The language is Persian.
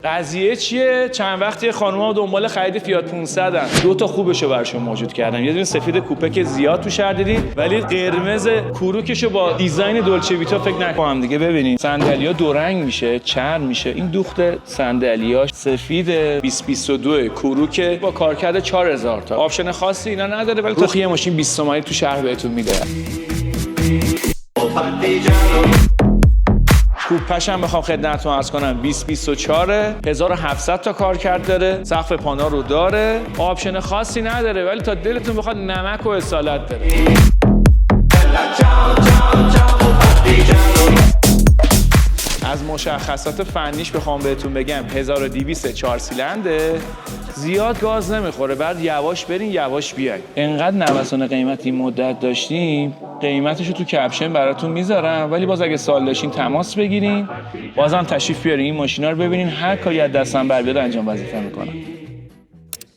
قضیه چیه؟ چند وقتی خانوما دنبال خرید فیات 500 ان. دو تا خوبشو براشون موجود کردم. یه دونه سفید کوپه که زیاد تو شهر دیدین، ولی قرمز کوروکشو با دیزاین دولچه ویتا فکر نکنم دیگه. ببینین صندلی‌ها دو رنگ میشه، چرم میشه. این دوخت صندلی‌هاش سفید 2022 کوروک با کارکرد 4000 تا. آپشن خاصی اینا نداره، ولی تو یه ماشین 20 تومانی تو شهر بهتون میده. کوپش هم بخوام خدمتتون عرض کنم 2024 1700 تا کارکرد داره، سقف پانا رو داره، آپشن خاصی نداره، ولی تا دلتون بخواد نمک و اصالت داره. از مشخصات فنیش بخوام بهتون بگم 1200 4 سیلنده، زیاد گاز نمیخوره، بعد یواش برین یواش بیاین. انقدر نوسان قیمت این مدت داشتیم، قیمتشو تو کپشن براتون میذارم، ولی باز اگه سوال داشتین تماس بگیرین، بازم تشریف بیارین این ماشینا رو ببینین، هر کاری از دستم بر بیاد انجام وظیفه میکنم.